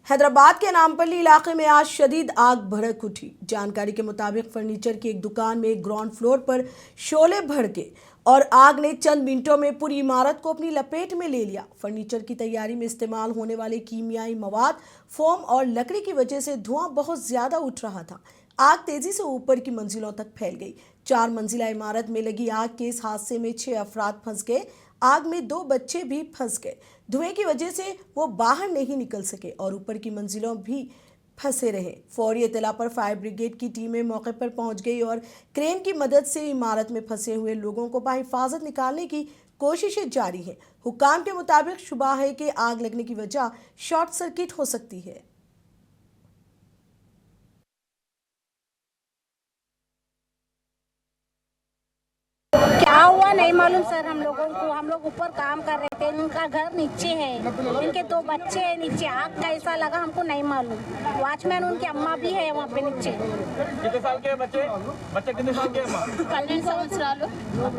हैदराबाद के नामपल्ली इलाके में आज शदीद आग भड़क उठी। जानकारी के मुताबिक फर्नीचर की एक दुकान में ग्राउंड फ्लोर पर शोले भड़के और आग ने चंद मिनटों में पूरी इमारत को अपनी लपेट में ले लिया। फर्नीचर की तैयारी में इस्तेमाल होने वाले कीमियाई मवाद, फोम और लकड़ी की वजह से धुआं बहुत ज्यादा उठ रहा था। आग तेजी से ऊपर की मंजिलों तक फैल गई। 4 मंजिला इमारत में लगी आग के इस हादसे में 6 अफराद फंस गए। आग में 2 बच्चे भी फंस गए। धुएं की वजह से वो बाहर नहीं निकल सके और ऊपर की मंजिलों भी फंसे रहे। फौरी इत्तला पर फायर ब्रिगेड की टीमें मौके पर पहुंच गई और क्रेन की मदद से इमारत में फंसे हुए लोगों को बाहिफाजत निकालने की कोशिशें जारी हैं। हुक्काम के मुताबिक शुबा है कि आग लगने की वजह शॉर्ट सर्किट हो सकती है। क्या हुआ नहीं मालूम सर। हम लोग ऊपर काम कर रहे थे, इनका घर नीचे है, इनके 2 बच्चे हैं नीचे। आग कैसा लगा हमको नहीं मालूम। वॉचमैन उनकी अम्मा भी है वहाँ पे नीचे। कितने साल के बच्चे कितने साल के? 12 साल।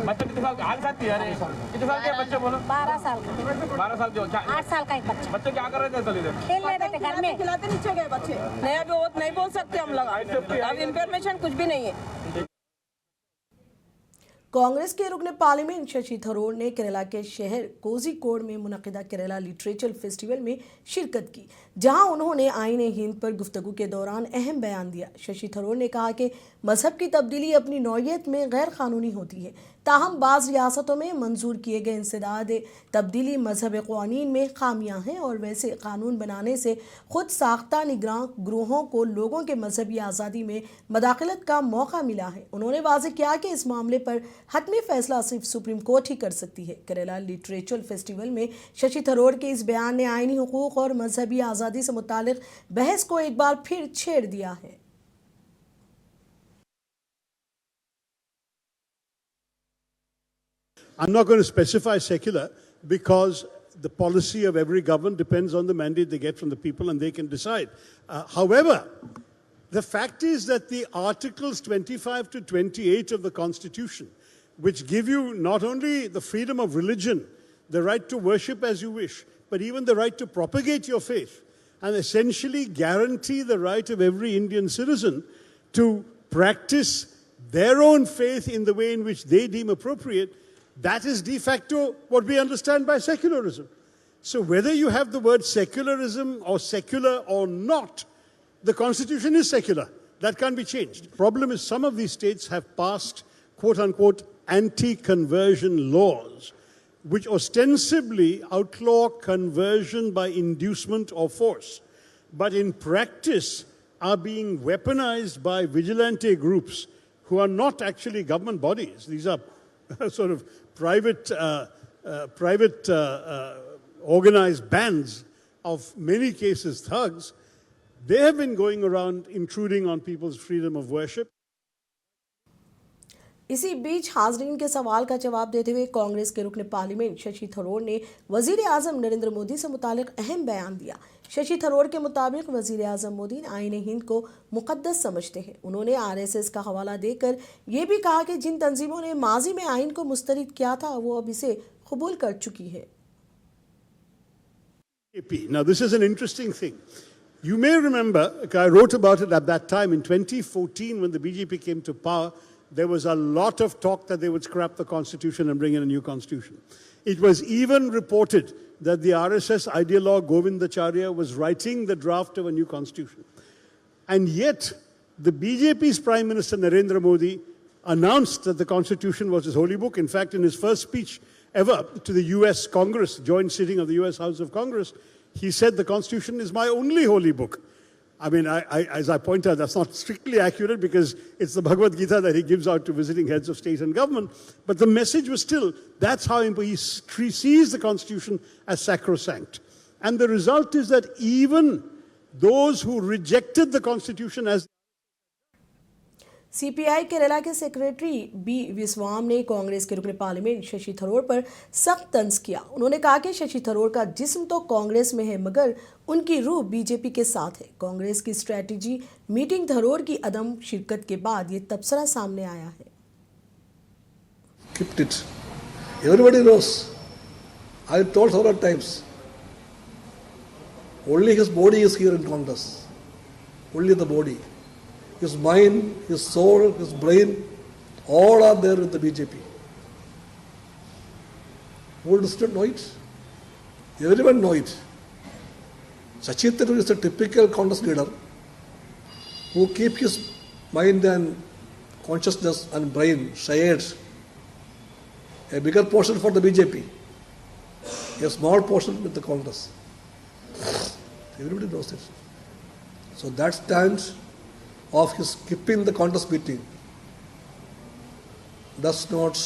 बच्चे कितने साल के? आग साथ किया रे। कितने साल के बच्चे बोलो? 12 साल का। 12 साल के? 8 साल का एक बच्चा। बच्चे क्या कर रहे थे? खेल रहे थे घर में। खिलाते नीचे गए बच्चे। नहीं अभी वो नहीं बोल सकते हम लोग। अब इंफॉर्मेशन कुछ भी नहीं है। कांग्रेस के रुकने पार्लियामेंट शशि थरूर ने केरला के शहर कोझिकोड में मुनक़िदा केरला लिटरेचर फेस्टिवल में शिरकत की, जहां उन्होंने आईन हिंद पर गुफ्तगू के दौरान अहम बयान दिया। शशि थरूर ने कहा कि मजहब की तब्दीली अपनी नौयत में गैर कानूनी होती है, ताहम बाज़ रियासतों में मंजूर किए गए इंसदाद तब्दीली मजहब क़वानीन में खामियां हैं और वैसे कानून बनाने से खुद साख्ता निगरान ग्रोहों को लोगों के मजहबी आज़ादी में मदाखलत का मौका मिला है। उन्होंने वाज़ेह किया कि इस मामले पर हतमी फैसला सिर्फ सुप्रीम कोर्ट ही कर सकती है। केरला लिटरेचर फेस्टिवल में शशि थरूर के इस बयान ने आईनी हुकूक और मजहबी आज़ादी से मुतालिक बहस को एक बार फिर छेड़ दिया है। I'm not going to specify secular because the policy of every government depends on the mandate they get from the people and they can decide. However, the fact is that the Articles 25 to 28 of the Constitution, which give you not only the freedom of religion, the right to worship as you wish, but even the right to propagate your faith, and essentially guarantee the right of every Indian citizen to practice their own faith in the way in which they deem appropriate, that is de facto what we understand by secularism. So whether you have the word secularism or secular or not, the Constitution is secular. That can't be changed. The problem is some of these states have passed quote-unquote anti-conversion laws, which ostensibly outlaw conversion by inducement or force, but in practice are being weaponized by vigilante groups who are not actually government bodies. These are sort of private organized bands, of many cases thugs. They have been going around intruding on people's freedom of worship. इसी बीच हाजरीन के सवाल का जवाब देते हुए कांग्रेस के रुकने parliament Shashi Tharoor ने वजीर आजम नरेंद्र मोदी से मुतालिक अहम बयान दिया। शशि थरूर के मुताबिक वजीर आजम मोदी आईन हिंद को मुकद्दस समझते हैं। उन्होंने RSS का हवाला देकर यह भी कहा कि जिन तंजीमों ने माजी में आइन को मुस्तरद किया था वो अब इसे कबूल कर चुकी है। Now this is an interesting thing. You may remember, I wrote about it at that time in 2014 when the BJP came to power. There was a lot of talk that they would scrap the constitution and bring in a new constitution. It was even reported that the RSS ideologue Govindacharya was writing the draft of a new constitution. And yet, the BJP's Prime Minister Narendra Modi announced that the constitution was his holy book. In fact, in his first speech ever to the US Congress, joint sitting of the US House of Congress, he said the constitution is my only holy book. I mean, as I point out, that's not strictly accurate because it's the Bhagavad Gita that he gives out to visiting heads of state and government. But the message was still, that's how he sees the Constitution as sacrosanct. And the result is that even those who rejected the Constitution as CPI Kerala के secretary B विस्वाम ने कांग्रेस के रुकने parliament Shashi Tharoor पर सख्त तंज किया। उन्होंने कहा कि शशि थरूर का जिस्म तो कांग्रेस में है मगर उनकी रूह बीजेपी के साथ है। कांग्रेस की स्ट्रेटजी मीटिंग थरूर की अदम शिरकत के बाद ये तबसरा सामने आया है। Kept it. Everybody knows. I told several times. Only his body is here in Congress. Only the body. His mind, his soul, his brain, all are there with the BJP. Who doesn't know it? Everyone know it. Shashi Tharoor is a typical Congress leader who keep his mind and consciousness and brain shared. A bigger portion for the BJP, a small portion with the Congress. Everybody knows it. So that stand of his skipping the Congress meeting does not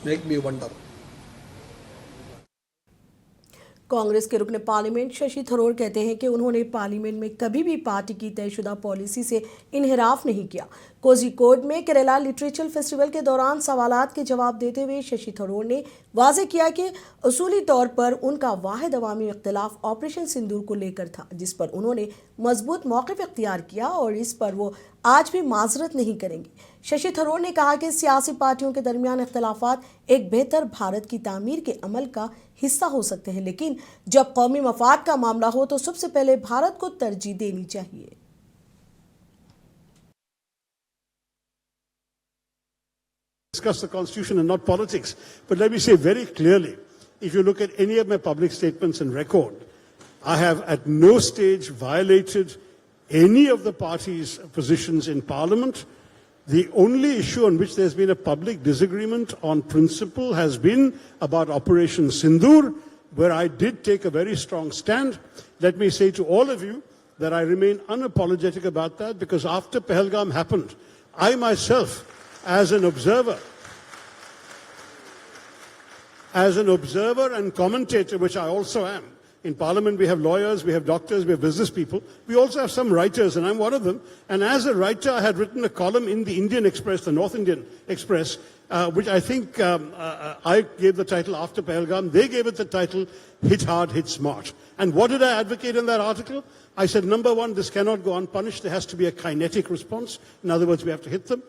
make me wonder. Congress के रुकने parliament Shashi Tharoor कहते हैं कि उन्होंने parliament में कभी भी party की तयशुदा पॉलिसी से इन्हिराफ नहीं किया। कोझिकोड में केरला लिटरेचर फेस्टिवल के दौरान सवालात के जवाब देते हुए शशि थरूर ने वाजे किया कि उसूली तौर पर उनका वाहिद अवामी इख्तिलाफ ऑपरेशन सिंदूर को लेकर था, जिस पर उन्होंने मजबूत मौक़िफ़ इख्तियार किया और इस पर वो आज भी माजरत नहीं करेंगे। शशि थरूर ने कहा कि सियासी पार्टियों के दरमियान इख्तिलाफात एक बेहतर भारत की तामीर के अमल का हिस्सा हो सकते हैं, लेकिन जब कौमी मफाद का मामला हो तो सबसे पहले भारत को तरजीह देनी चाहिए। Discuss the constitution and not politics. But let me say very clearly, if you look at any of my public statements and record, I have at no stage violated any of the party's positions in Parliament. The only issue on which there's been a public disagreement on principle has been about Operation Sindoor, where I did take a very strong stand. Let me say to all of you that I remain unapologetic about that, because after Pahalgam happened, I myself, as an observer and commentator, which I also am. In Parliament, we have lawyers, we have doctors, we have business people. We also have some writers, and I'm one of them. And as a writer, I had written a column in the Indian Express, the North Indian Express, which I think I gave the title After Pahalgam. They gave it the title Hit Hard, Hit Smart. And what did I advocate in that article? I said, number one, this cannot go unpunished. There has to be a kinetic response. In other words, we have to hit them.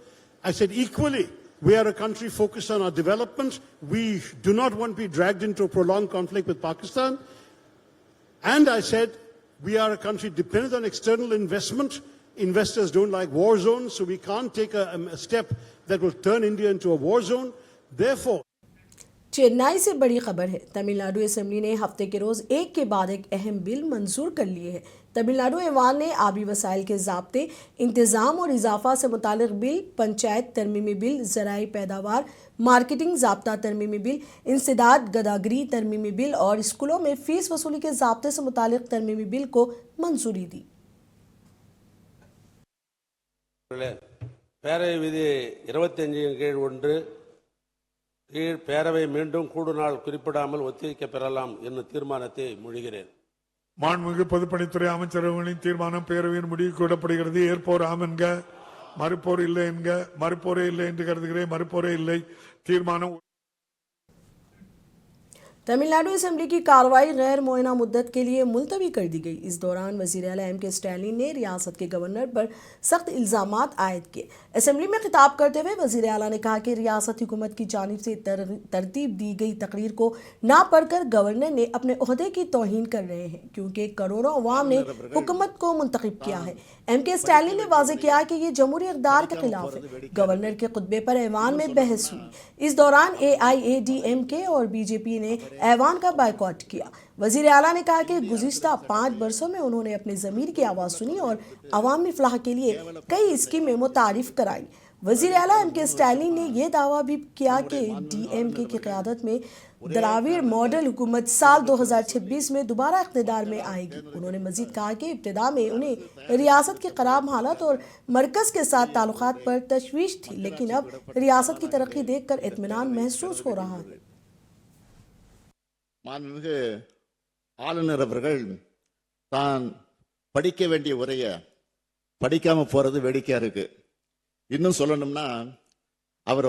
I said, equally, we are a country focused on our development. We do not want to be dragged into a prolonged conflict with Pakistan. And I said, we are a country dependent on external investment. Investors don't like war zones, so we can't take a step that will turn India into a war zone. Therefore, Chennai से बड़ी खबर है। Tamil Nadu assembly ने हफ्ते के रोज एक के बाद एक अहम बिल मंजूर कर लिए हैं। तमिलनाडु ऐवान ने आबी वसाइल के ज़ाब्ते, इंतज़ाम और इजाफा से मुतालिक बिल, पंचायत तरमीमी बिल, ज़राई पैदावार, मार्केटिंग ज़ाब्ता तरमीमी बिल, इंसदाद गदागरी तरमीमी बिल और स्कूलों में फ़ीस वसूली के ज़ाब्ते से मुतालिक तरमीमी बिल को मंजूरी दी। பேரவை விதி 25 கீழ் 1 கீழ் பேரவை மீண்டும் கூடுநாள் குறிப்பிடாமல் ஒத்திவைக்க பெறலாம் என்னும் தீர்மானத்தை மொழிகிறேன். மாண்புமிகு பொதுப்பணித்துறை அமைச்சரவையின் தீர்மானம் பேரவையின் முடிவுக்கு விடப்படுகிறது. ஏற்போர் ஆம் என்க, மறுப்போர் இல்லை என்க. மறுப்போரே இல்லை என்று கருதுகிறேன். மறுப்போரே இல்லை. தீர்மானம் तमिलनाडु असेंबली की कार्रवाई गैर मुअय्यना मुद्दत के लिए मुलतवी कर दी गई। इस दौरान वज़ीर आला एम के स्टैलिन ने रियासत के गवर्नर पर सख्त इल्ज़ामात आयद किए। असेंबली में खिताब करते हुए वज़ीर आला ने कहा कि रियासती हुकूमत की जानिब से तरतीब दी गई तकरीर को ना पढ़कर गवर्नर ने अपने ओहदे की तौहीन कर रहे हैं, क्योंकि करोड़ों अवाम ने हुकूमत को मुंतखब किया है। एम के स्टैलिन ने वाज़ेह किया कि ये जमहूरी इक़्तिदार के खिलाफ है। गवर्नर के खुतबे पर ऐवान में बहस हुई। इस दौरान AIADMK और BJP ने ऐवान का बायकॉट किया। वज़ीर आला ने कहा कि गुज़िश्ता 5 बरसों में उन्होंने अपने ज़मीर की आवाज़ सुनी और अवामी फलाह के लिए कई स्कीमें मुतारिफ कराई। वज़ीर आला एम के स्टैलिन ने यह दावा भी किया कि DMK की क़यादत में द्राविड़ मॉडल हुकूमत साल 2026 में दोबारा इक़्तिदार में आएगी। उन्होंने मज़ीद कहा कि इब्तिदा में उन्हें रियासत की ख़राब हालत और मरकज़ के साथ ताल्लुक़ात पर तशवीश थी, लेकिन अब रियासत की तरक्की देख कर इत्मीनान महसूस हो रहा है। மாண்புமிகு ஆளுநர் அவர்கள் தான் படிக்க வேண்டிய உரையை படிக்காம போறது வேடிக்கையா இருக்கு. இன்னும் சொல்லணும்னா அவர்